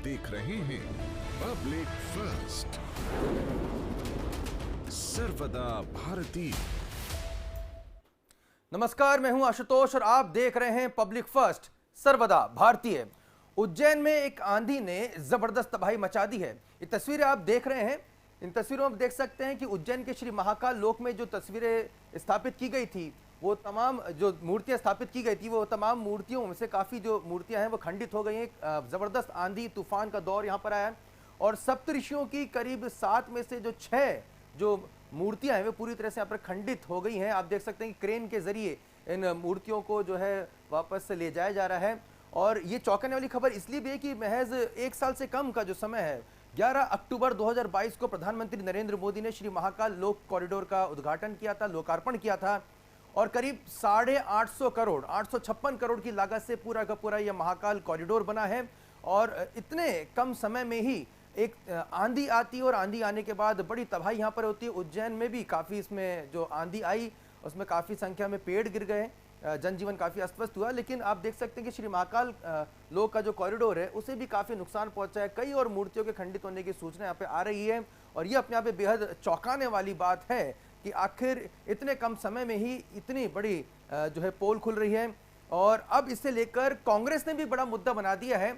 देख रहे हैं पब्लिक फर्स्ट, सर्वदा भारतीय। नमस्कार, मैं हूं आशुतोष और आप देख रहे हैं पब्लिक फर्स्ट, सर्वदा भारतीय। उज्जैन में एक आंधी ने जबरदस्त तबाही मचा दी है। ये तस्वीरें आप देख रहे हैं। इन तस्वीरों में देख सकते हैं कि उज्जैन के श्री महाकाल लोक में जो तस्वीरें स्थापित की गई थी, वो तमाम जो मूर्तियां स्थापित की गई थी, वो तमाम मूर्तियों में से काफ़ी जो मूर्तियां हैं वो खंडित हो गई हैं। ज़बरदस्त आंधी तूफान का दौर यहाँ पर आया है और सप्तऋषियों की करीब 7 में से जो 6 जो मूर्तियां हैं वो पूरी तरह से यहाँ पर खंडित हो गई हैं। आप देख सकते हैं कि क्रेन के जरिए इन मूर्तियों को जो है वापस ले जाया जा रहा है। और ये चौंकाने वाली खबर इसलिए भी है कि महज 1 साल से कम का जो समय है, 11 अक्टूबर 2022 को प्रधानमंत्री नरेंद्र मोदी ने श्री महाकाल लोक कॉरिडोर का उद्घाटन किया था, लोकार्पण किया था और करीब 850 करोड़ 856 करोड़ की लागत से पूरा का पूरा यह महाकाल कॉरिडोर बना है। और इतने कम समय में ही एक आंधी आती है और आंधी आने के बाद बड़ी तबाही यहाँ पर होती है। उज्जैन में भी काफ़ी इसमें जो आंधी आई उसमें काफ़ी संख्या में पेड़ गिर गए, जनजीवन काफ़ी अस्त हुआ। लेकिन आप देख सकते हैं कि श्री महाकाल लोक का जो कॉरिडोर है उसे भी काफ़ी नुकसान पहुंचा है। कई और मूर्तियों के खंडित होने की सूचना यहाँ पे आ रही है और ये अपने आप में बेहद चौंकाने वाली बात है कि आखिर इतने कम समय में ही इतनी बड़ी जो है पोल खुल रही है। और अब इसे लेकर कांग्रेस ने भी बड़ा मुद्दा बना दिया है।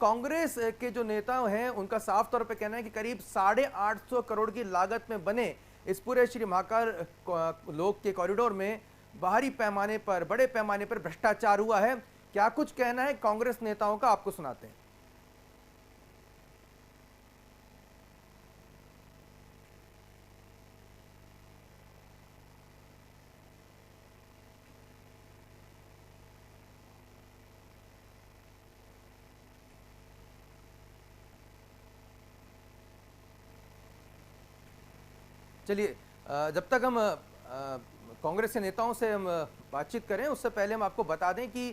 कांग्रेस के जो नेता हैं उनका साफ तौर पे कहना है कि करीब 850 करोड़ की लागत में बने इस पूरे श्री महाकाल लोक के कॉरिडोर में बाहरी पैमाने पर, बड़े पैमाने पर भ्रष्टाचार हुआ है। क्या कुछ कहना है कांग्रेस नेताओं का, आपको सुनाते हैं। चलिए, जब तक हम कांग्रेस के नेताओं से हम बातचीत करें उससे पहले हम आपको बता दें कि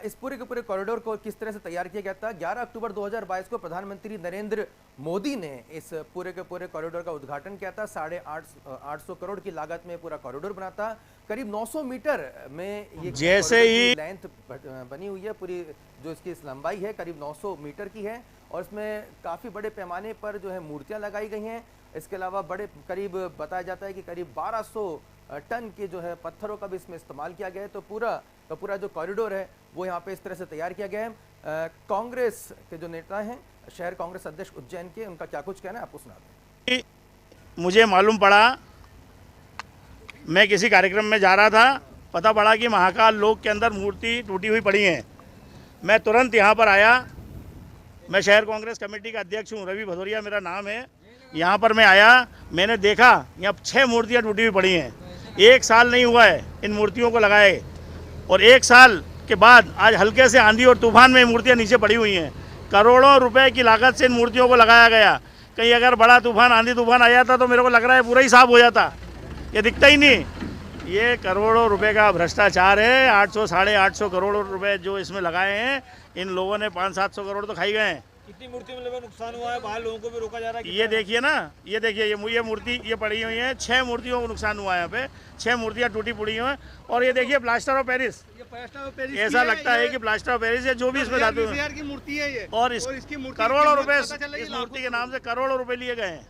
इस पूरे के पूरे कॉरिडोर को किस तरह से तैयार किया गया था। 11 अक्टूबर 2022 को प्रधानमंत्री नरेंद्र मोदी ने इस पूरे के पूरे कॉरिडोर का उद्घाटन किया था। 850 करोड़ की लागत में पूरा कॉरिडोर बना था। करीब 900 मीटर में ये जैसे ही लेंथ बनी हुई है, पूरी जो इसकी लंबाई है करीब 900 मीटर की है और इसमें काफ़ी बड़े पैमाने पर जो है मूर्तियाँ लगाई गई हैं। इसके अलावा बड़े करीब बताया जाता है कि करीब 1200 टन के जो है पत्थरों का भी इसमें इस्तेमाल किया गया है। तो पूरा जो कॉरिडोर है वो यहाँ पे इस तरह से तैयार किया गया है। कांग्रेस के जो नेता हैं, शहर कांग्रेस अध्यक्ष उज्जैन के, उनका क्या कुछ कहना है आपको सुनाते हैं। मुझे मालूम पड़ा, मैं किसी कार्यक्रम में जा रहा था, पता पड़ा कि महाकाल लोक के अंदर मूर्ति टूटी हुई पड़ी है। मैं तुरंत यहाँ पर आया। मैं शहर कांग्रेस कमेटी का अध्यक्ष हूँ, रवि भदौरिया मेरा नाम है। यहाँ पर मैं आया, मैंने देखा यहाँ 6 मूर्तियाँ टूटी हुई पड़ी हैं। 1 साल नहीं हुआ है इन मूर्तियों को लगाए और 1 साल के बाद आज हल्के से आंधी और तूफान में मूर्तियाँ नीचे पड़ी हुई हैं। करोड़ों रुपए की लागत से इन मूर्तियों को लगाया गया। कहीं अगर बड़ा तूफान, आंधी तूफान आ जाता तो मेरे को लग रहा है पूरा ही साफ हो जाता, ये दिखता ही नहीं। ये करोड़ों रुपए का भ्रष्टाचार है। 800-850 करोड़ रुपए जो इसमें लगाए हैं, इन लोगों ने 500-700 करोड़ तो खाई गए हैं। कितनी मूर्तियों में नुकसान हुआ है, बाहर लोगों को भी रोका जा रहा है। ये देखिए ना, ये देखिए, ये मूर्ति ये पड़ी हुई है। 6 मूर्तियों को नुकसान हुआ है। यहाँ पे 6 मूर्तियाँ टूटी पड़ी हुई हैं। और ये देखिए प्लास्टर ऑफ पेरिस, ऐसा लगता है कि प्लास्टर ऑफ पेरिस है जो भी इसमें धातु की मूर्ति है ये। और करोड़ों रुपए इस मूर्ति के नाम से करोड़ों रुपए लिए गए हैं।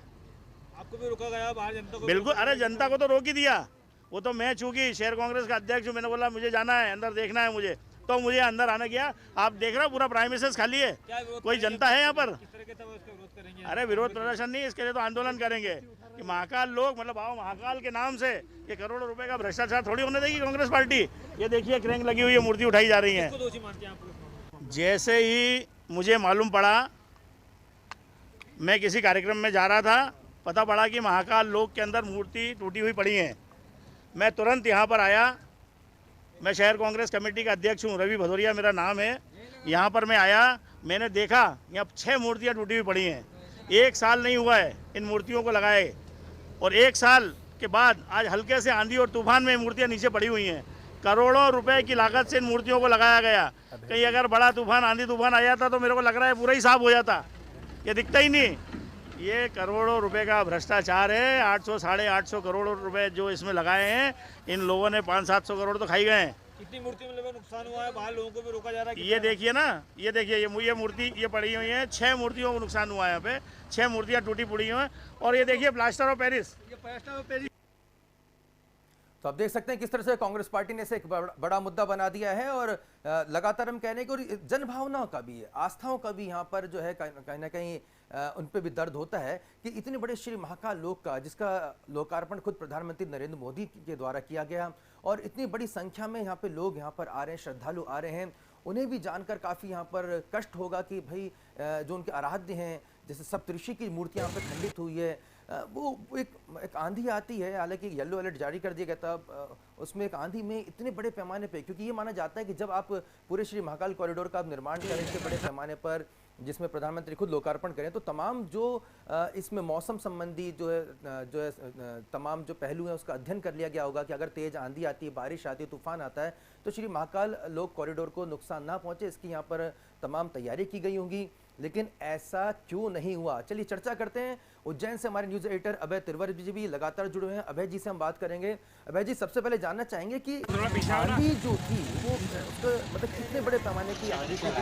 आपको भी रोका गया बाहर, जनता को? बिल्कुल, अरे जनता को तो रोक ही दिया। वो तो मैं चूंकि शहर कांग्रेस का अध्यक्ष हूँ, मैंने बोला मुझे जाना है, अंदर देखना है मुझे, तो मुझे अंदर आना गया। आप देख रहे हो पूरा प्राइमेसेस खाली है, कोई जनता है यहाँ पर? अरे विरोध प्रदर्शन नहीं, इसके लिए तो आंदोलन करेंगे कि महाकाल लोग, मतलब आओ महाकाल के नाम से ये करोड़ों रुपए का भ्रष्टाचार थोड़ी होने देगी कांग्रेस पार्टी। ये देखिए क्रेन लगी हुई है, मूर्ति उठाई जा रही है। जैसे ही मुझे मालूम पड़ा, मैं किसी कार्यक्रम में जा रहा था, पता पड़ा कि महाकाल लोक के अंदर मूर्ति टूटी हुई पड़ी है। मैं तुरंत यहाँ पर आया। मैं शहर कांग्रेस कमेटी का अध्यक्ष हूँ, रवि भदौरिया मेरा नाम है। यहाँ पर मैं आया, मैंने देखा यहाँ 6 मूर्तियाँ टूटी हुई पड़ी हैं। 1 साल नहीं हुआ है इन मूर्तियों को लगाए और 1 साल के बाद आज हल्के से आंधी और तूफान में मूर्तियाँ नीचे पड़ी हुई हैं। करोड़ों रुपए की लागत से इन मूर्तियों को लगाया गया। कहीं अगर बड़ा तूफान, आंधी तूफान आ जाता तो मेरे को लग रहा है पूरा ही साफ हो जाता, ये दिखता ही नहीं। ये करोड़ों रुपए का भ्रष्टाचार है। 800-850 करोड़ रुपए जो इसमें लगाए हैं, इन लोगों ने 500-700 करोड़ तो खाई गए हैं। कितनी मूर्तियों में लगभग नुकसान हुआ है, बाहर लोगों को भी रोका जा रहा है। ये देखिए ना, ये देखिए, ये मूर्ति ये पड़ी हुई है, 6 मूर्तियों को नुकसान हुआ है यहाँ पे, 6 मूर्तियाँ टूटी पड़ी हुई हैं। और ये देखिए प्लास्टर ऑफ पेरिस, ये प्लास्टर ऑफ पेरिस। तो आप देख सकते हैं किस तरह से कांग्रेस पार्टी ने इसे एक बड़ा मुद्दा बना दिया है और लगातार हम कह रहे हैं कि और जन भावनाओं का भी, आस्थाओं का भी यहाँ पर जो है कहीं ना कहीं उन पे भी दर्द होता है कि इतने बड़े श्री महाकाल लोक का, जिसका लोकार्पण खुद प्रधानमंत्री नरेंद्र मोदी के द्वारा किया गया और इतनी बड़ी संख्या में यहाँ पे लोग यहाँ पर आ रहे हैं, श्रद्धालु आ रहे हैं, उन्हें भी जानकर काफ़ी यहाँ पर कष्ट होगा कि भाई जो उनके आराध्य हैं, जैसे सप्तऋषि की मूर्ति यहाँ पर खंडित हुई है, वो एक आंधी आती है, हालांकि येलो अलर्ट जारी कर दिया गया था, उसमें एक आंधी में इतने बड़े पैमाने पे, क्योंकि ये माना जाता है कि जब आप पूरे श्री महाकाल कॉरिडोर का निर्माण करें इतने बड़े पैमाने पर, जिसमें प्रधानमंत्री खुद लोकार्पण करें, तो तमाम जो इसमें मौसम संबंधी जो है तमाम जो पहलू हैं उसका अध्ययन कर लिया गया होगा कि अगर तेज आंधी आती है, बारिश आती है, तूफान आता है, तो श्री महाकाल लोक कॉरिडोर को नुकसान ना पहुंचे, इसकी यहाँ पर तमाम तैयारी की गई होंगी। लेकिन ऐसा क्यों नहीं हुआ, चलिए चर्चा करते हैं। उज्जैन से हमारे न्यूज एडिटर अभय तिरवर जी भी लगातार जुड़े हुए हैं। अभय जी से हम बात करेंगे। अभय जी, सबसे पहले जानना चाहेंगे कि आंधी जो थी वो मतलब कितने बड़े पैमाने की आंधी थी,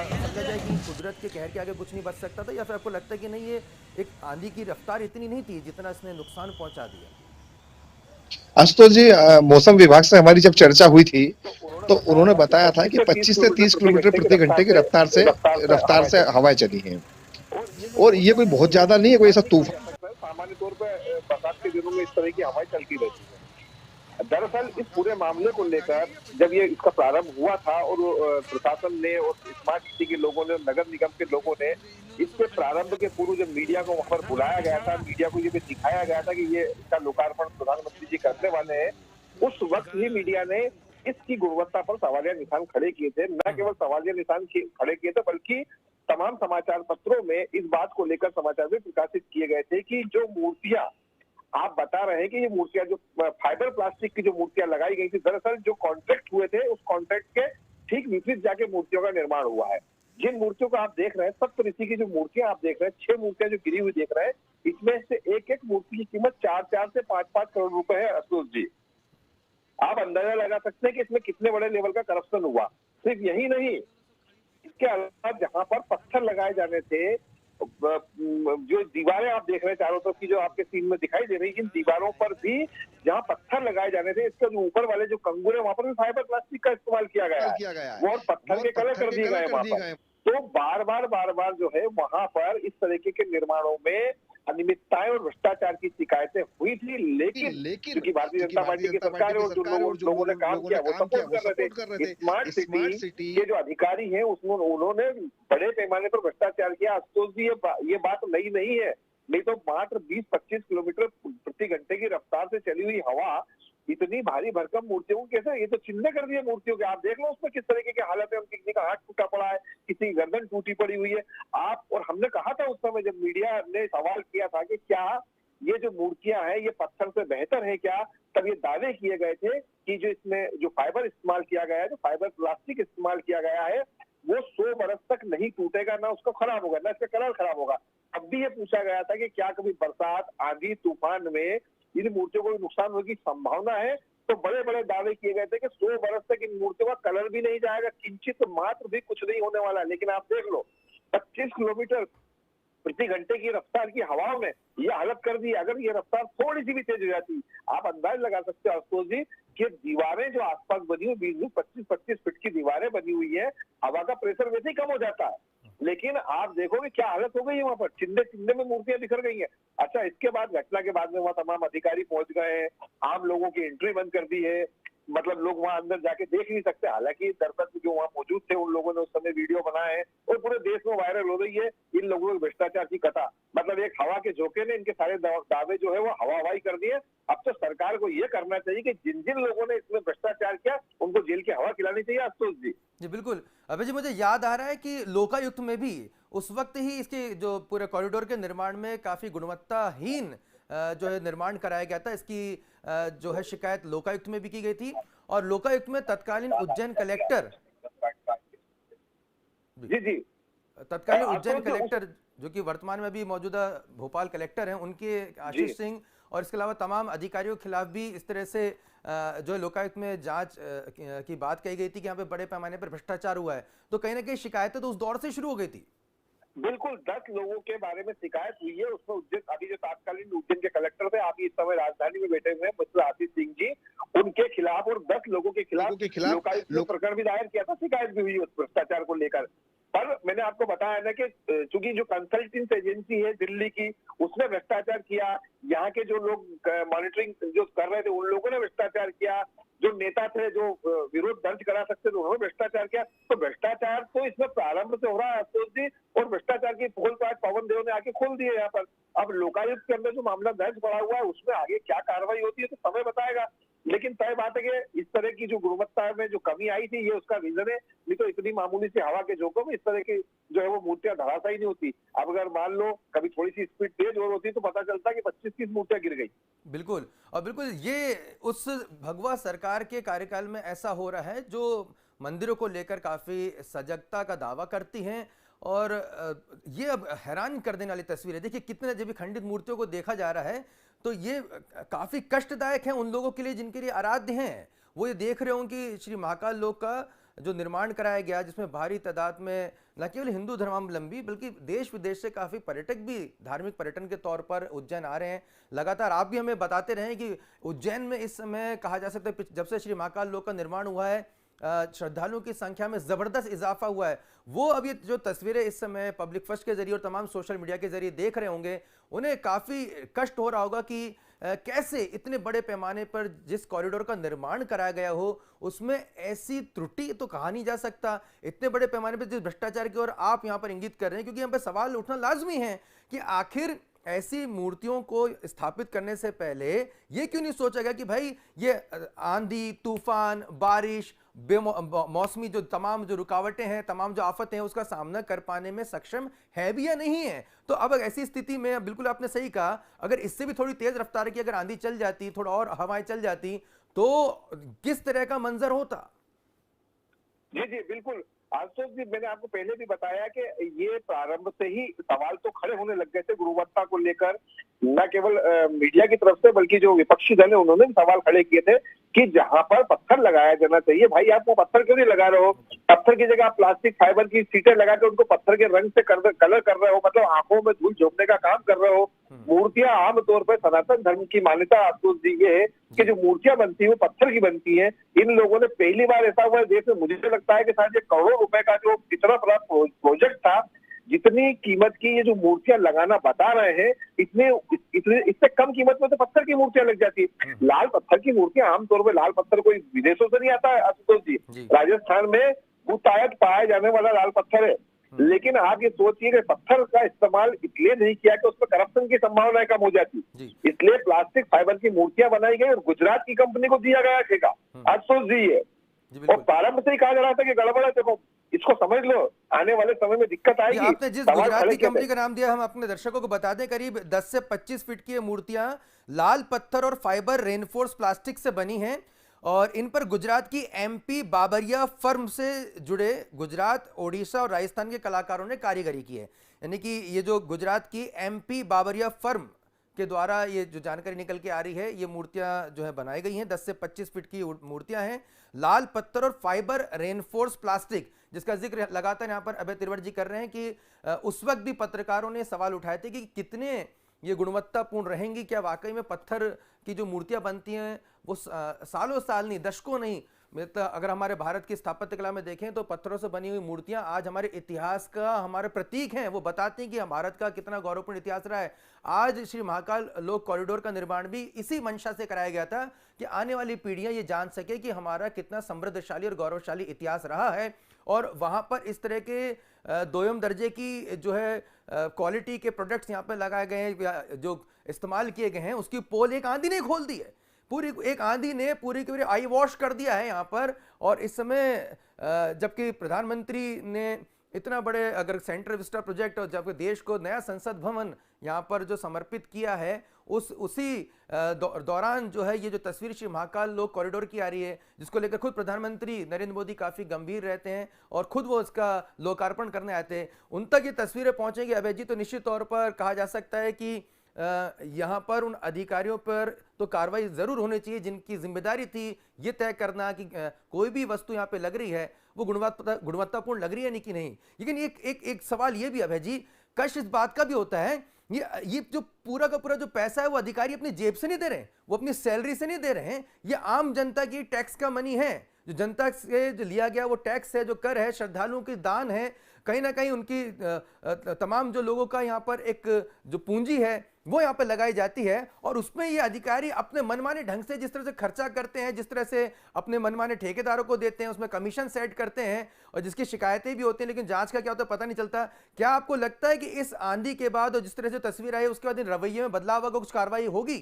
समझा जाए कि कुदरत के कहर के आगे कुछ नहीं बच सकता था, या फिर आपको लगता है कि नहीं ये एक आंधी की रफ्तार इतनी नहीं थी जितना इसने नुकसान पहुंचा दिया? आशुतोष जी, मौसम विभाग से हमारी जब चर्चा हुई थी तो उन्होंने बताया था कि 25 से 30 किलोमीटर प्रति घंटे की रफ्तार से हवाएं चली हैं और ये कोई बहुत ज्यादा नहीं है, कोई ऐसा तूफान। सामान्य तौर पर बरसात के दिनों में इस तरह की हवाएं चलती रहती है। दरअसल इस पूरे मामले को लेकर जब ये इसका प्रारंभ हुआ था और प्रशासन ने और स्मार्ट सिटी के लोगों ने, नगर निगम के लोगों ने इसके प्रारंभ के पूर्व जब मीडिया को वहां पर बुलाया गया था, मीडिया को ये भी दिखाया गया था कि ये इसका लोकार्पण प्रधानमंत्री जी करने वाले हैं, उस वक्त ही मीडिया ने इसकी गुणवत्ता पर सवालिया निशान खड़े किए थे। न केवल सवालिया निशान खड़े किए थे बल्कि तमाम समाचार पत्रों में इस बात को लेकर समाचार भी प्रकाशित किए गए थे कि जो मूर्तियां आप बता रहे हैं कि ये मूर्तियां जो फाइबर प्लास्टिक की जो मूर्तियां लगाई गई थी, दरअसल जो कॉन्ट्रैक्ट हुए थे उस कॉन्ट्रैक्ट के ठीक विपरीत जाके मूर्तियों का निर्माण हुआ है। जिन मूर्तियों को आप देख रहे हैं, सप्तऋषि की जो मूर्तियां आप देख रहे हैं, 6 मूर्तियां जो गिरी हुई देख रहे हैं, इसमें से एक एक मूर्ति की कीमत 4 से 5 करोड़ रुपए है। आशुतोष जी, आप अंदाजा लगा सकते हैं कि इसमें कितने बड़े लेवल का करप्शन हुआ। सिर्फ यही नहीं, इसके अलावा जहां पर पत्थर लगाए जाने थे, जो दीवारें आप देख रहे हैं चारों तरफ की जो आपके सीन में दिखाई दे रही है, इन दीवारों पर भी जहां पत्थर लगाए जाने थे, इसके जो ऊपर वाले जो कंगूर है वहां पर भी फाइबर प्लास्टिक का इस्तेमाल किया गया है, वो और पत्थर के कलर कर दिए गए वहां पर। तो बार बार जो है वहां पर इस तरीके के निर्माणों में अनियमितताएं और भ्रष्टाचार की शिकायतें हुई थी, लेकिन क्योंकि भारतीय जनता पार्टी की सरकार और जो लोगों ने काम किया वो सपोर्ट कर रहे थे। स्मार्ट सिटी के जो अधिकारी हैं उसमें उन्होंने बड़े पैमाने पर भ्रष्टाचार किया। आशुतोष जी, ये बात नई नहीं है, नहीं तो मात्र 20-25 किलोमीटर प्रति घंटे की रफ्तार से चली हुई हवा इतनी भारी भरकम मूर्तियों को कैसे, ये तो चिन्ह कर दिए मूर्तियों के। आप देख लो उसमें किस तरीके की हालत है, किसी का हाथ टूटा पड़ा है, किसी की गर्दन टूटी पड़ी हुई है। आप और हमने कहा था उस समय जब मीडिया ने सवाल किया था कि क्या ये जो मूर्तियां हैं ये पत्थर से बेहतर है क्या, तब ये दावे किए गए थे कि जो इसमें जो फाइबर इस्तेमाल किया गया है, जो फाइबर प्लास्टिक इस्तेमाल किया गया है, वो 100 बरस तक नहीं टूटेगा, ना उसका खराब होगा, ना इसका कलर खराब होगा। अब भी ये पूछा गया था कि क्या कभी बरसात, आंधी, तूफान में इन मूर्तियों को नुकसान होने की संभावना है, तो बड़े बड़े दावे किए गए थे कि 100 बरस तक इन मूर्तियों का कलर भी नहीं जाएगा, किंचित मात्र भी कुछ नहीं होने वाला। लेकिन आप देख लो 25 किलोमीटर प्रति घंटे की रफ्तार की हवाओं में ये हालत कर दी। अगर ये रफ्तार थोड़ी सी भी तेज हो जाती, आप अंदाज लगा सकते हो आशुतोष जी कि दीवारें जो आसपास बनी हुई 20-25 फीट की दीवारें बनी हुई है, हवा का प्रेशर वैसे ही कम हो जाता है। लेकिन आप देखोगे क्या हालत हो गई है वहां पर, चिंदे में मूर्तियां बिखर गई हैं। अच्छा, इसके बाद घटना के बाद में वहां तमाम अधिकारी पहुंच गए हैं, आम लोगों की एंट्री बंद कर दी है, मतलब लोग वहां अंदर जाके देख नहीं सकते। हालांकि दरअसल जो वहां मौजूद थे उन लोगों ने उस समय वीडियो बनाए हैं और पूरे देश में वायरल हो रही है इन लोगों के भ्रष्टाचार की कथा। मतलब एक हवा के झोंके ने इनके सारे दावे जो है वो हवाई कर दिए। अब तो सरकार को ये करना चाहिए कि जिन जिन लोगों ने इसमें भ्रष्टाचार किया उनको जेल की हवा खिलानी चाहिए। आशुतोष जी बिल्कुल। अभय जी, मुझे याद आ रहा है कि लोकायुक्त में भी उस वक्त ही इसके जो पूरे कॉरिडोर के निर्माण में काफी गुणवत्ताहीन जो है निर्माण कराया गया था, इसकी जो है शिकायत लोकायुक्त में भी की गई थी और लोकायुक्त में तत्कालीन उज्जैन कलेक्टर तत्कालीन उज्जैन कलेक्टर जो कि वर्तमान में भी मौजूदा भोपाल कलेक्टर हैं, उनके आशीष सिंह और इसके अलावा तमाम अधिकारियों के खिलाफ भी इस तरह से जो है लोकायुक्त में जांच की बात कही गई थी कि यहाँ पे बड़े पैमाने पर भ्रष्टाचार हुआ है, तो कहीं ना कहीं शिकायतें तो उस दौर से शुरू हो गई थी। बिल्कुल 10 लोगों के बारे में शिकायत हुई है। उसमें उज्जैन, अभी जो तात्कालीन उज्जैन के कलेक्टर थे, अभी इस समय राजधानी में बैठे हुए हैं मिस्टर आशीष सिंह जी, उनके खिलाफ और 10 लोगों के खिलाफ लोकायुक्त ने प्रकरण भी दायर किया था, शिकायत भी हुई उस भ्रष्टाचार को लेकर। पर मैंने आपको बताया ना कि चूंकि जो कंसल्टेंट एजेंसी है दिल्ली की, उसने भ्रष्टाचार किया, यहाँ के जो लोग मॉनिटरिंग जो कर रहे थे उन लोगों ने भ्रष्टाचार किया, जो नेता थे जो विरोध दर्ज करा सकते थे उन्होंने भ्रष्टाचार किया। तो भ्रष्टाचार तो इसमें प्रारंभ से हो रहा है आशुतोष जी, और भ्रष्टाचार की पोल आज पवन देव ने आके खोल दिए यहाँ पर। अब लोकायुक्त के अंदर जो मामला दर्ज पड़ा हुआ है उसमें आगे क्या कार्रवाई होती है तो समय बताएगा, लेकिन तय बात है कि इस तरह की जो गुणवत्ता में जो कमी आई थी ये उसका रीजन है, नहीं तो इतनी मामूली सी हवा के झोंकों में इस तरह की जो है वो मूर्तियां धराशायी नहीं होती। अब अगर मान लो कभी थोड़ी सी स्पीड तेज और होती तो पता चलता कि 25-30 मूर्तियां गिर गई। बिल्कुल, और बिल्कुल ये उस भगवा सरकार के कार्यकाल में ऐसा हो रहा है जो मंदिरों को लेकर काफी सजगता का दावा करती हैं, और ये अब हैरान कर देने वाली तस्वीर है। देखिए कितने जब खंडित मूर्तियों को देखा जा रहा है तो ये काफी कष्टदायक है उन लोगों के लिए जिनके लिए आराध्य हैं। वो ये देख रहे होंगे कि श्री महाकाल लोक का जो निर्माण कराया गया, जिसमें भारी तादाद में न केवल हिंदू धर्मावलंबी बल्कि देश विदेश से काफी पर्यटक भी धार्मिक पर्यटन के तौर पर उज्जैन आ रहे हैं। लगातार आप भी हमें बताते रहे कि उज्जैन में इस समय कहा जा सकता है जब से श्री महाकाल लोक का निर्माण हुआ है श्रद्धालुओं की संख्या में जबरदस्त इजाफा हुआ है। वो अब ये जो तस्वीरें इस समय पब्लिक फर्स्ट के जरिए और तमाम सोशल मीडिया के जरिए देख रहे होंगे, उन्हें काफी कष्ट हो रहा होगा कि कैसे इतने बड़े पैमाने पर जिस कॉरिडोर का निर्माण कराया गया हो उसमें ऐसी त्रुटि तो कहा नहीं जा सकता। इतने बड़े पैमाने पर जिस भ्रष्टाचार की ओर आप यहाँ पर इंगित कर रहे हैं, क्योंकि यहाँ पर सवाल उठना लाजमी है कि आखिर ऐसी मूर्तियों को स्थापित करने से पहले ये क्यों नहीं सोचा गया कि भाई ये आंधी तूफान बारिश मौसमी जो तमाम जो रुकावटें हैं, तमाम जो आफतें हैं, उसका सामना कर पाने में सक्षम है भी या नहीं है। तो अब ऐसी स्थिति में बिल्कुल आपने सही कहा, अगर इससे भी थोड़ी तेज रफ्तार की अगर आंधी चल जाती, थोड़ा और हवाएं चल जाती तो किस तरह का मंजर होता। जी जी बिल्कुल आशुतोष जी, मैंने आपको पहले भी बताया कि ये प्रारंभ से ही सवाल तो खड़े होने लग गए थे गुणवत्ता को लेकर, न केवल मीडिया की तरफ से बल्कि जो विपक्षी दल है उन्होंने भी सवाल खड़े किए थे कि जहां पर पत्थर लगाया जाना चाहिए, भाई आप वो पत्थर क्यों नहीं लगा रहे हो? पत्थर की जगह आप प्लास्टिक फाइबर की सीटें लगा के उनको पत्थर के रंग से कलर कर रहे हो, मतलब आंखों में धूल झोंकने का काम कर रहे हो। मूर्तियां आमतौर पर सनातन धर्म की मान्यता आशुतोष जी ये है कि जो मूर्तियां बनती है वो पत्थर की बनती है। इन लोगों ने पहली बार ऐसा हुआ है देश में, मुझे लगता है कि शायद ये करोड़ों रुपए का जो इतना बड़ा प्रोजेक्ट था, जितनी कीमत की ये जो मूर्तियां लगाना बता रहे हैं, इतने इससे कम कीमत में तो पत्थर की मूर्तियां लग जाती है। लाल पत्थर की मूर्तियां, आमतौर पर लाल पत्थर कोई विदेशों से नहीं आता है आशुतोष जी, राजस्थान में भूतायत पाया जाने वाला लाल पत्थर है। लेकिन आप ये सोचिए कि पत्थर का इस्तेमाल इसलिए नहीं किया कि उसमें करप्शन की संभावना कम हो जाती, इसलिए प्लास्टिक फाइबर की मूर्तियां बनाई गई और गुजरात की कंपनी को दिया गया ठेका आशुतोष जी है। और प्रारंभ से ही कहा जा रहा था कि गड़बड़ है, देखो इसको समझ लो, आने वाले समय में दिक्कत आएगी। आपने जिस गुजरात की कंपनी का नाम दिया, हम अपने दर्शकों को बता दें, करीब 10 से 25 फीट की ये मूर्तियां लाल पत्थर और फाइबर रेनफोर्स प्लास्टिक से बनी हैं और इन पर गुजरात की एमपी बाबरिया फर्म से जुड़े गुजरात, ओडिशा और राजस्थान के कलाकारों ने कारीगरी की है। यानी कि ये जो गुजरात की एमपी बाबरिया फर्म के द्वारा ये जो जानकारी निकल के आ रही है, ये मूर्तियां जो है बनाई गई हैं। 10 से 25 फीट की मूर्तियां हैं, लाल पत्थर और फाइबर रेनफोर्स प्लास्टिक, जिसका जिक्र लगातार यहाँ पर अभय तिरवट जी कर रहे हैं कि उस वक्त भी पत्रकारों ने सवाल उठाए थे कि कितने ये गुणवत्तापूर्ण रहेंगी, क्या वाकई में पत्थर की जो मूर्तियां बनती हैं वो सालों साल नहीं, दशकों नहीं, मतलब अगर हमारे भारत की स्थापत्य कला में देखें तो पत्थरों से बनी हुई मूर्तियां आज हमारे इतिहास का हमारे प्रतीक हैं। वो बताती हैं कि भारत का कितना गौरवपूर्ण इतिहास रहा है। आज श्री महाकाल लोक कॉरिडोर का निर्माण भी इसी मंशा से कराया गया था कि आने वाली पीढ़ियां ये जान सके कि हमारा कितना समृद्धशाली और गौरवशाली इतिहास रहा है। और वहां पर इस तरह के दोयम दर्जे की जो है क्वालिटी के प्रोडक्ट्स यहाँ पर लगाए गए हैं, जो इस्तेमाल किए गए हैं, उसकी पोल एक आंधी ने खोल दी है। पूरी एक आंधी ने पूरी की पूरी आई वॉश कर दिया है यहाँ पर। और इस समय जबकि प्रधानमंत्री ने इतना बड़े अगर सेंट्रल विस्टा प्रोजेक्ट और जबकि देश को नया संसद भवन यहाँ पर जो समर्पित किया है, उसी दौरान जो है ये जो तस्वीर श्री महाकाल लोक कॉरिडोर की आ रही है, जिसको लेकर खुद प्रधानमंत्री नरेंद्र मोदी काफ़ी गंभीर रहते हैं और खुद वो इसका लोकार्पण करने आते हैं, उन तक ये तस्वीरें पहुँचेंगी अभय जी, तो निश्चित तौर पर कहा जा सकता है कि यहाँ पर उन अधिकारियों पर तो कार्रवाई जरूर होनी चाहिए जिनकी जिम्मेदारी थी ये तय करना कि कोई भी वस्तु यहाँ पे लग रही है वो गुणवत्तापूर्ण लग रही है नहीं कि नहीं। लेकिन एक सवाल ये भी अब है जी, कष्ट इस बात का भी होता है, ये जो पूरा का पूरा जो पैसा है वो अधिकारी अपनी जेब से नहीं दे रहे हैं, वो अपनी सैलरी से नहीं दे रहे हैं, ये आम जनता की टैक्स का मनी है, जो जनता से जो लिया गया वो टैक्स है, जो कर है, श्रद्धालुओं की दान है, कहीं ना कहीं उनकी तमाम जो लोगों का यहाँ पर एक जो पूंजी है वो यहाँ पर लगाई जाती है। और उसमें ये अधिकारी अपने मनमाने ढंग से जिस तरह से खर्चा करते हैं, जिस तरह से अपने मनमाने ठेकेदारों को देते हैं, उसमें कमीशन सेट करते हैं और जिसकी शिकायतें भी होती हैं, लेकिन जांच का क्या होता है पता नहीं चलता। क्या आपको लगता है कि इस आंधी के बाद और जिस तरह से तस्वीर आई उसके बाद रवैये में बदलाव होगा, कुछ कार्रवाई होगी?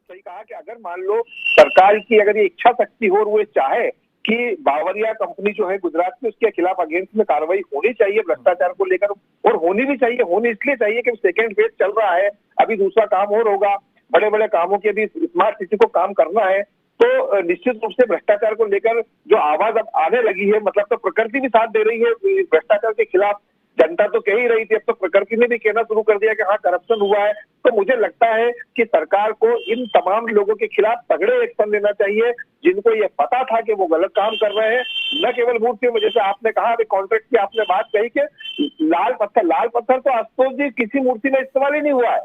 सही कहा कि अगर मान लो सरकार की अगर ये इच्छा शक्ति हो और वो चाहे कि बावरिया कंपनी जो है गुजरात में, उसके खिलाफ अगेंस्ट में कार्रवाई होनी चाहिए भ्रष्टाचार को लेकर, और होनी भी चाहिए। होनी इसलिए चाहिए कि सेकेंड फेज चल रहा है, अभी दूसरा काम और होगा, बड़े बड़े कामों के भी स्मार्ट सिटी को काम करना है, तो निश्चित रूप से भ्रष्टाचार को लेकर जो आवाज अब आने लगी है, मतलब तो प्रकृति भी साथ दे रही है भ्रष्टाचार के खिलाफ। जनता तो कह ही रही थी, अब तो प्रकृति ने भी कहना शुरू कर दिया कि हाँ करप्शन हुआ है। तो मुझे लगता है कि सरकार को इन तमाम लोगों के खिलाफ तगड़े एक्शन लेना चाहिए जिनको ये पता था कि वो गलत काम कर रहे हैं। न केवल मूर्तियों में, जैसे आपने कहा अभी कॉन्ट्रैक्ट की आपने बात कही कि लाल पत्थर तो आशुतोष जी किसी मूर्ति में इस्तेमाल ही नहीं हुआ है।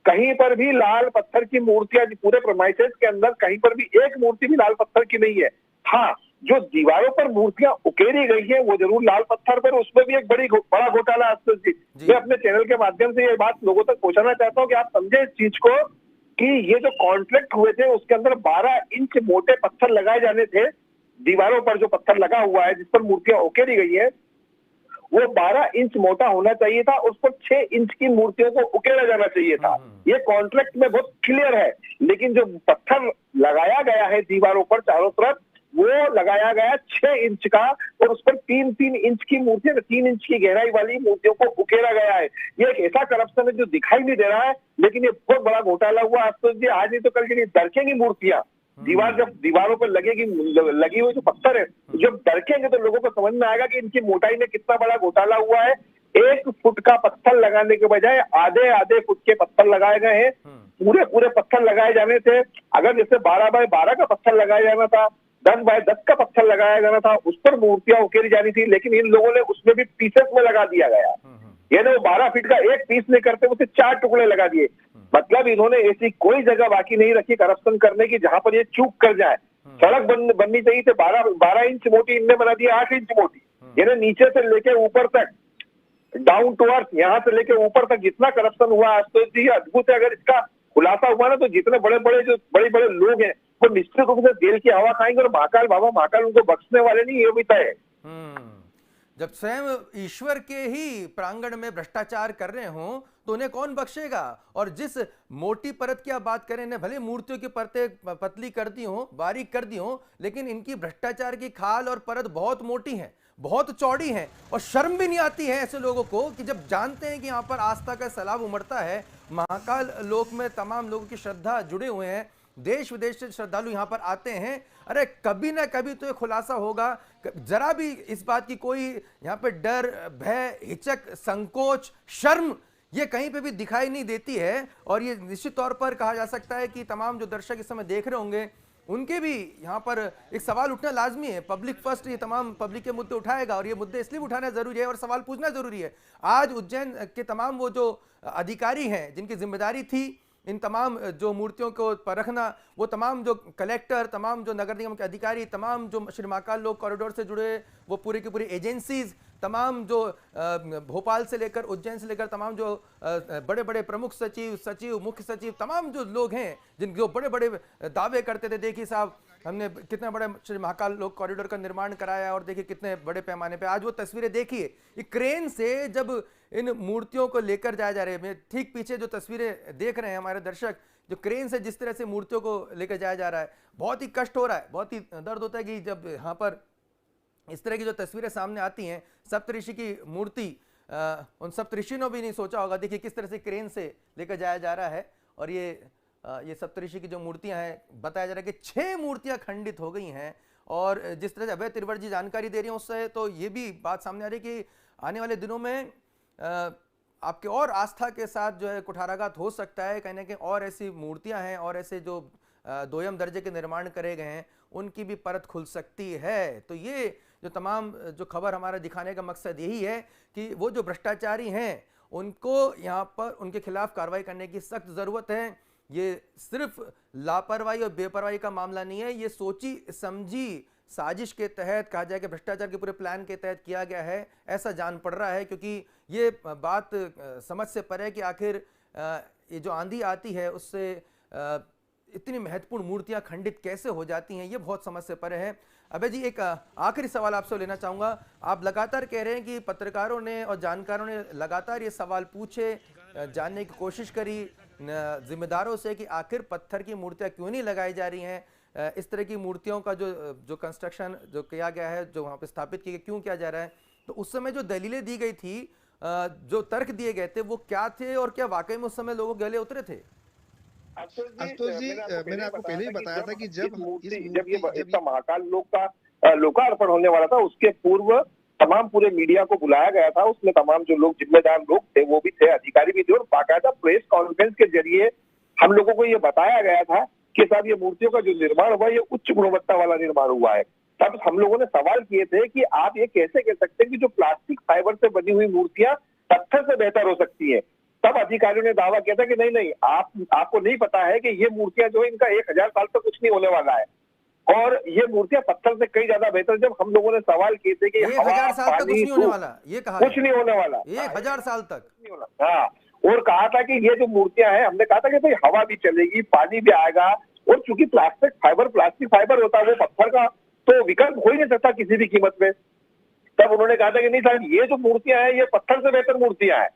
कहीं पर भी लाल पत्थर की मूर्तियां पूरे प्रेमाइसेस के अंदर कहीं पर भी एक मूर्ति भी लाल पत्थर की नहीं है। हाँ, जो दीवारों पर मूर्तियां उकेरी गई है वो जरूर लाल पत्थर पर, उसमें भी एक बड़ा घोटाला आशुतोष जी। मैं अपने चैनल के माध्यम से ये बात लोगों तक पहुंचाना चाहता हूं कि आप समझे इस चीज को कि ये जो कॉन्ट्रैक्ट हुए थे उसके अंदर 12 इंच मोटे पत्थर लगाए जाने थे। दीवारों पर जो पत्थर लगा हुआ है जिस पर मूर्तियां उकेरी गई है वो 12 इंच मोटा होना चाहिए था, उस पर 6 इंच की मूर्तियों को उकेरा जाना चाहिए था। ये कॉन्ट्रैक्ट में बहुत क्लियर है। लेकिन जो पत्थर लगाया गया है दीवारों पर चारों तरफ, वो लगाया गया 6 इंच का, और उस पर 3-3 इंच की मूर्तियां, 3 इंच की गहराई वाली मूर्तियों को उकेरा गया है। ये एक ऐसा करप्शन है जो दिखाई नहीं दे रहा है, लेकिन ये बहुत बड़ा घोटाला हुआ। आशुतोष जी, आज नहीं तो कल के दरकेंगी मूर्तियां, जब दीवारों पर लगी हुई जो पत्थर है, जब दरकेंगे तो लोगों को समझ में आएगा कि इनकी मोटाई में कितना बड़ा घोटाला हुआ है। 1 फुट का पत्थर लगाने के बजाय आधे फुट के पत्थर लगाए गए हैं। पूरे पत्थर लगाए जाने थे। अगर जैसे 12 बाय 12 का पत्थर लगाया जाना था, 10 बाय 10 का पत्थर लगाया जाना था, उस पर मूर्तियां उकेरी जानी थी, लेकिन इन लोगों ने उसमें भी पीसेस में लगा दिया गया। यानी वो 12 फीट का एक पीस नहीं करते, उसे 4 टुकड़े लगा दिए। मतलब इन्होंने ऐसी कोई जगह बाकी नहीं रखी करप्शन करने की जहां पर ये चूक कर जाए। सड़क बननी चाहिए थी 12 इंच मोटी, इनने बना दी 8 इंच मोटी। यानी नीचे से लेके ऊपर तक, डाउन टू अर्थ, यहाँ से लेके ऊपर तक जितना करप्शन हुआ आशुतोष जी अद्भुत है। अगर इसका खुलासा हुआ ना तो जितने बड़े बड़े लोग हैं वो निश्चित रूप से जेल की हवा खाएंगे, और महाकाल उनको बख्शने वाले नहीं, ये भी तय है। जब स्वयं ईश्वर के ही प्रांगण में भ्रष्टाचार कर रहे हों तो उन्हें कौन बख्शेगा? और जिस मोटी परत की आप बात करें, इन्हें भले मूर्तियों की परतें पतली कर दी हो, बारीक कर दी हो, लेकिन इनकी भ्रष्टाचार की खाल और परत बहुत मोटी है, बहुत चौड़ी है। और शर्म भी नहीं आती है ऐसे लोगों को कि जब जानते हैं कि यहाँ पर आस्था का सैलाब उमड़ता है, महाकाल लोक में तमाम लोगों की श्रद्धा जुड़े हुए हैं, देश विदेश से श्रद्धालु यहाँ पर आते हैं। अरे कभी ना कभी तो ये खुलासा होगा। जरा भी इस बात की कोई यहाँ पे डर, भय, हिचक, संकोच, शर्म ये कहीं पे भी दिखाई नहीं देती है। और ये निश्चित तौर पर कहा जा सकता है कि तमाम जो दर्शक इस समय देख रहे होंगे उनके भी यहाँ पर एक सवाल उठना लाजमी है। पब्लिक फर्स्ट ये तमाम पब्लिक के मुद्दे उठाएगा, और ये मुद्दे इसलिए उठाना जरूरी है और सवाल पूछना जरूरी है। आज उज्जैन के तमाम वो जो अधिकारी हैं जिनकी जिम्मेदारी थी इन तमाम जो मूर्तियों को परखना, वो तमाम जो कलेक्टर, तमाम जो नगर निगम के अधिकारी, तमाम जो श्री महाकाल लोक कॉरिडोर से जुड़े वो पूरी की पूरी एजेंसीज, तमाम जो भोपाल से लेकर उज्जैन से लेकर तमाम जो बड़े बड़े प्रमुख सचिव, मुख्य सचिव, तमाम जो लोग हैं जिन जो बड़े बड़े दावे करते थे, देखिए साहब हमने कितने बड़े श्री महाकाल लोक कॉरिडोर का निर्माण कराया और देखिए कितने बड़े पैमाने पे। आज वो तस्वीरें देखिए, ये क्रेन से जब इन मूर्तियों को लेकर जाया जा रहे हैं, ठीक पीछे जो तस्वीरें देख रहे हैं हमारे दर्शक, जो क्रेन से जिस तरह से मूर्तियों को लेकर जाया जा रहा है, बहुत ही कष्ट हो रहा है, बहुत ही दर्द होता है कि जब यहाँ पर इस तरह की जो तस्वीरें सामने आती हैं। सप्तऋषि की मूर्ति, उन सप्तऋषि ने भी नहीं सोचा होगा, देखिए किस तरह से क्रेन से लेकर जाया जा रहा है। और ये सप्तऋषि की जो मूर्तियां हैं, बताया जा रहा है कि 6 मूर्तियां खंडित हो गई हैं। और जिस तरह से अभय त्रिवर्ती जी जानकारी दे रही हैं उससे तो ये भी बात सामने आ रही है कि आने वाले दिनों में आपके और आस्था के साथ जो है कुठाराघात हो सकता है, कहीं ना कहीं और ऐसी मूर्तियां हैं और ऐसे जो दोयम दर्जे के निर्माण करे गए हैं उनकी भी परत खुल सकती है। तो ये जो तमाम जो खबर हमारा दिखाने का मकसद यही है कि वो जो भ्रष्टाचारी हैं उनको यहाँ पर उनके खिलाफ कार्रवाई करने की सख्त ज़रूरत है। ये सिर्फ लापरवाही और बेपरवाही का मामला नहीं है, ये सोची समझी साजिश के तहत, कहा जाए कि भ्रष्टाचार के पूरे प्लान के तहत किया गया है, ऐसा जान पड़ रहा है। क्योंकि ये बात समझ से परे कि आखिर ये जो आंधी आती है उससे इतनी महत्वपूर्ण मूर्तियां खंडित कैसे हो जाती हैं, ये बहुत समझ से परे है। अबे जी, एक आखिरी सवाल आपसे लेना चाहूँगा। आप लगातार कह रहे हैं कि पत्रकारों ने और जानकारों ने लगातार ये सवाल पूछे, जानने की कोशिश करी जिम्मेदारों से कि आखिर पत्थर की मूर्तियाँ क्यों नहीं लगाई जा रही हैं, इस तरह की मूर्तियों का जो कंस्ट्रक्शन जो किया गया है, जो वहाँ पे स्थापित किए क्यों किया जा रहा है। तो उस समय जो दलीलें दी गई थी, जो तर्क दिए गए थे, वो क्या थे और क्या वाकई में उस समय लोगों गले उतरे थे? आशुतोष जी, मैंने आपको पहले ही बताया था कि जब इसका महाकाल लोक का लोकार्पण होने वाला था, उसके पूर्व तमाम पूरे मीडिया को बुलाया गया था। उसमें तमाम जो लोग जिम्मेदार लोग थे वो भी थे, अधिकारी भी थे, और बाकायदा प्रेस कॉन्फ्रेंस के जरिए हम लोगों को ये बताया गया था कि साहब ये मूर्तियों का जो निर्माण हुआ ये उच्च गुणवत्ता वाला निर्माण हुआ है। तब हम लोगों ने सवाल किए थे कि आप ये कैसे कह सकते हैं कि जो प्लास्टिक फाइबर से बनी हुई मूर्तियां पत्थर से बेहतर हो सकती है। तब अधिकारियों ने दावा किया था कि नहीं, आपको नहीं पता है कि ये मूर्तियां जो है इनका 1000 साल तक कुछ नहीं होने वाला है, और ये मूर्तियां पत्थर से कई ज्यादा बेहतर। जब हम लोगों ने सवाल किए थे कि 1000 साल तक कुछ नहीं होने वाला, ये कहा कुछ नहीं होने वाला, 1000 साल तक। हाँ, और कहा था कि ये जो मूर्तियां हैं, हमने कहा था कि भाई हवा भी चलेगी, पानी भी आएगा, और चूंकि प्लास्टिक फाइबर होता है, वो पत्थर का तो विकल्प हो ही नहीं सकता किसी भी कीमत में। तब उन्होंने कहा था कि नहीं साहब, ये जो मूर्तियां हैं ये पत्थर से बेहतर मूर्तियां हैं।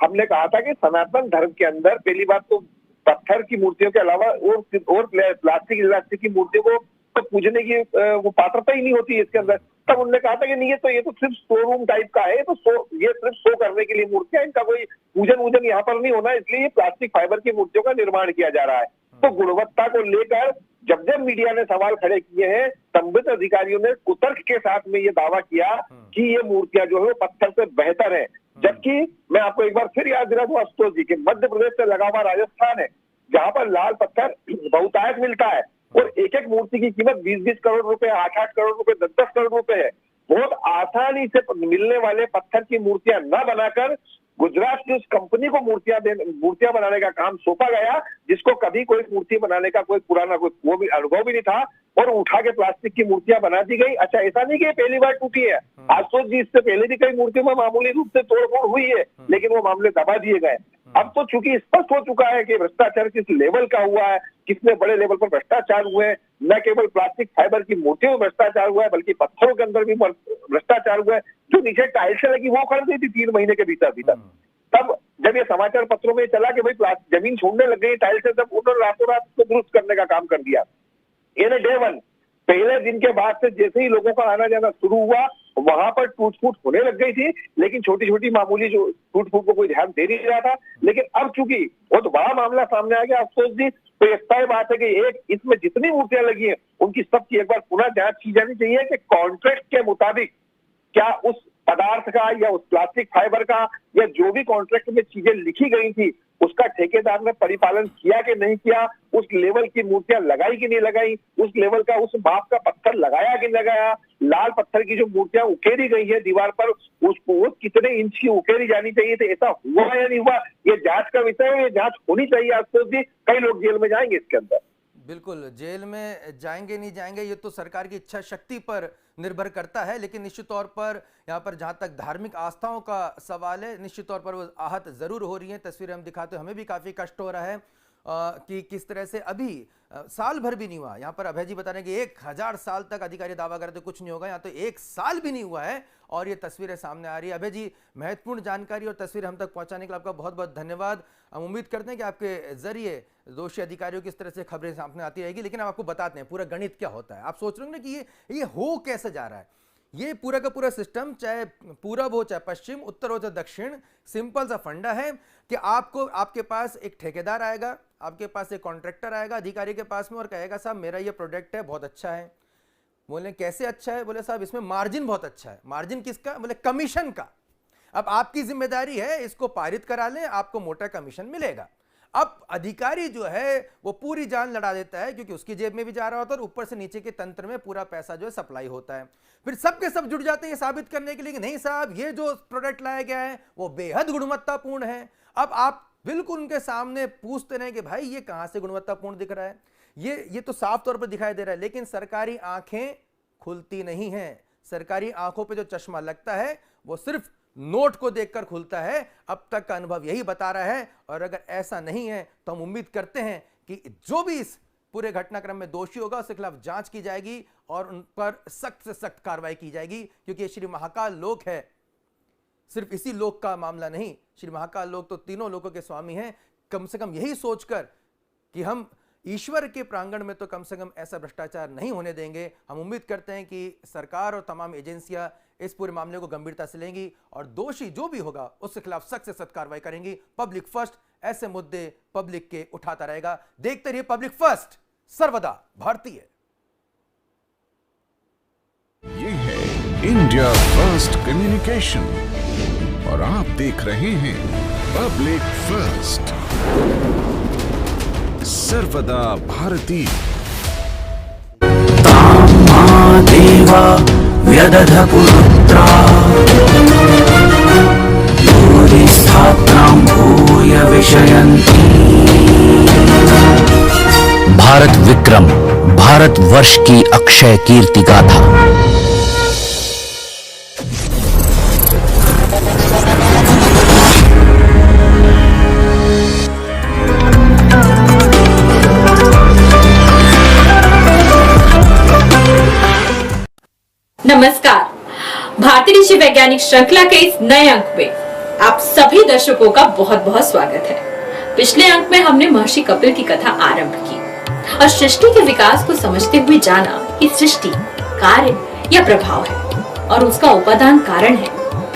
हमने कहा था कि सनातन धर्म के अंदर पहली बात तो पत्थर की मूर्तियों के अलावा और प्लास्टिक की मूर्तियों को तो पूजने की वो पात्रता ही नहीं होती है इसके अंदर। तब उन्होंने कहा था कि नहीं, ये तो सिर्फ शोरूम टाइप का है, ये सिर्फ शो करने के लिए मूर्तियां, इनका कोई पूजन यहाँ पर नहीं होना, इसलिए ये प्लास्टिक फाइबर की मूर्तियों का निर्माण किया जा रहा है। तो गुणवत्ता को लेकर जब मीडिया ने सवाल खड़े किए हैं, संबंधित अधिकारियों ने कुतर्क के साथ में ये दावा किया कि ये मूर्तियां जो है वो पत्थर से बेहतर है। जबकि मैं आपको एक बार फिर याद दिला दूं आशुतोष जी कि मध्य प्रदेश से लगा हुआ राजस्थान है, जहां पर लाल पत्थर बहुतायत मिलता है, और एक एक मूर्ति की कीमत 20-20 करोड़ रुपए, 8-8 करोड़ रुपए, 10-10 करोड़ रुपए है। बहुत आसानी से मिलने वाले पत्थर की मूर्तियां न बनाकर गुजरात की उस कंपनी को मूर्तियां बनाने का काम सौंपा गया, जिसको कभी कोई मूर्ति बनाने का कोई पुराना वो भी अनुभव भी नहीं था, और उठा के प्लास्टिक की मूर्तियां बना दी गई। अच्छा, ऐसा नहीं कि पहली बार टूटी है, आशुतोष जी इससे पहले भी कई मूर्तियों में मामूली रूप से तोड़फोड़ हुई है, लेकिन वो मामले दबा दिए गए। अब तो चूंकि स्पष्ट हो चुका है कि भ्रष्टाचार किस लेवल का हुआ है, कितने बड़े लेवल पर भ्रष्टाचार हुए हैं, न केवल प्लास्टिक फाइबर की मूर्तियों में भ्रष्टाचार हुआ है, बल्कि पत्थरों के अंदर भी भ्रष्टाचार हुआ है। जो नीचे टाइल्स लगी वो खड़ गई थी 3 महीने के भीतर। तब जब ये समाचार पत्रों में चला कि भाई जमीन छोड़ने लग गई टाइल्स से, तब उन्होंने रातों रात उसको दुरुस्त करने का काम कर दिया। इन डे 1 पहले दिन के बाद से जैसे ही लोगों का आना जाना शुरू हुआ, वहां पर टूट फूट होने लग गई थी, लेकिन छोटी छोटी मामूली जो टूट फूट को कोई ध्यान दे नहीं रहा था। लेकिन अब चूंकि बहुत बड़ा मामला सामने आ गया अफसोस जी, तो ये तय बात है कि एक इसमें जितनी मूर्तियां लगी हैं उनकी सबकी एक बार पुनः जांच की जानी चाहिए कि कॉन्ट्रैक्ट के मुताबिक क्या उस पदार्थ का या उस प्लास्टिक फाइबर का या जो भी कॉन्ट्रैक्ट में चीजें लिखी गई थी उसका ठेकेदार ने परिपालन किया कि नहीं किया, उस लेवल की मूर्तियां लगाई कि नहीं लगाई, उस लेवल का उस माप का पत्थर लगाया कि नहीं लगाया, लाल पत्थर की जो मूर्तियां उकेरी गई है दीवार पर उसको कितने इंच की उकेरी जानी चाहिए थी, ऐसा हुआ या नहीं हुआ, ये जांच का विषय है, ये जांच होनी चाहिए। आशुतोष जी, कई लोग जेल में जाएंगे इसके अंदर। बिल्कुल, जेल में जाएंगे नहीं जाएंगे ये तो सरकार की इच्छा शक्ति पर निर्भर करता है, लेकिन निश्चित तौर पर यहाँ पर जहाँ तक धार्मिक आस्थाओं का सवाल है, निश्चित तौर पर वो आहत ज़रूर हो रही हैं। तस्वीरें हम दिखाते हमें भी काफ़ी कष्ट हो रहा है कि किस तरह से अभी साल भर भी नहीं हुआ। यहाँ पर अभय जी बता रहे हैं कि 1000 साल तक अधिकारी दावा करते कुछ नहीं होगा, यहाँ तो 1 साल भी नहीं हुआ है और ये तस्वीरें सामने आ रही है। अभय जी, महत्वपूर्ण जानकारी और तस्वीर हम तक पहुँचाने के लिए आपका बहुत बहुत धन्यवाद। हम उम्मीद करते हैं कि आपके जरिए दोषी अधिकारियों की इस तरह से खबरें सामने आती रहेगी, लेकिन हम आपको बताते हैं पूरा गणित क्या होता है। आप सोच रहे हो ना कि ये हो कैसे जा रहा है, ये पूरा का पूरा सिस्टम, चाहे पूरब हो चाहे पश्चिम, उत्तर हो चाहे दक्षिण, सिंपल सा फंडा है कि आपके पास एक ठेकेदार आएगा, आपके पास एक कॉन्ट्रैक्टर आएगा अधिकारी के पास में और कहेगा साहब मेरा ये प्रोडक्ट है बहुत अच्छा है। बोले कैसे अच्छा है, बोले साहब इसमें मार्जिन बहुत अच्छा है। मार्जिन किसका, बोले कमीशन का। अब आपकी जिम्मेदारी है इसको पारित करा लें, आपको मोटा कमीशन मिलेगा। अब अधिकारी जो है वो पूरी जान लड़ा देता है क्योंकि उसकी जेब में भी जा रहा होता है और ऊपर से नीचे के तंत्र में पूरा पैसा जो है सप्लाई होता है। फिर सबके सब जुड़ जाते हैं ये साबित करने के लिए कि नहीं साहब ये जो प्रोडक्ट लाया गया है वो बेहद गुणवत्तापूर्ण है। अब आप बिल्कुल उनके सामने पूछते रहे कि भाई ये कहां से गुणवत्तापूर्ण दिख रहा है, ये तो साफ तौर पर दिखाई दे रहा है, लेकिन सरकारी आंखें खुलती नहीं है। सरकारी आंखों पे जो चश्मा लगता है वो सिर्फ नोट को देखकर खुलता है। अब तक का अनुभव यही बता रहा है और अगर ऐसा नहीं है तो हम उम्मीद करते हैं कि जो भी इस पूरे घटनाक्रम में दोषी होगा उसके खिलाफ जांच की जाएगी और उन पर सख्त से सख्त कार्रवाई की जाएगी, क्योंकि ये श्री महाकाल लोक है, सिर्फ इसी लोक का मामला नहीं। श्री महाकाल लोक तो तीनों लोकों के स्वामी हैं। कम से कम यही सोचकर कि हम ईश्वर के प्रांगण में तो कम से कम ऐसा भ्रष्टाचार नहीं होने देंगे। हम उम्मीद करते हैं कि सरकार और तमाम एजेंसियां इस पूरे मामले को गंभीरता से लेंगी और दोषी जो भी होगा उसके खिलाफ सख्त से सख्त कार्रवाई करेंगी। पब्लिक फर्स्ट ऐसे मुद्दे पब्लिक के उठाता रहेगा। देखते रहिए पब्लिक फर्स्ट, सर्वदा भारतीय। ये है इंडिया फर्स्ट कम्युनिकेशन और आप देख रहे हैं पब्लिक फर्स्ट, सर्वदा भारतीय। देवा व्यदधपुत्रा स्थात्रां भूय विषयन्ति। भारत विक्रम, भारत वर्ष की अक्षय कीर्ति गाथा। नमस्कार, भारतीय ऋषि वैज्ञानिक श्रृंखला के इस नए अंक में आप सभी दर्शकों का बहुत बहुत स्वागत है। पिछले अंक में हमने महर्षि कपिल की कथा आरंभ की और सृष्टि के विकास को समझते हुए जाना कि सृष्टि कार्य या प्रभाव है और उसका उपादान कारण है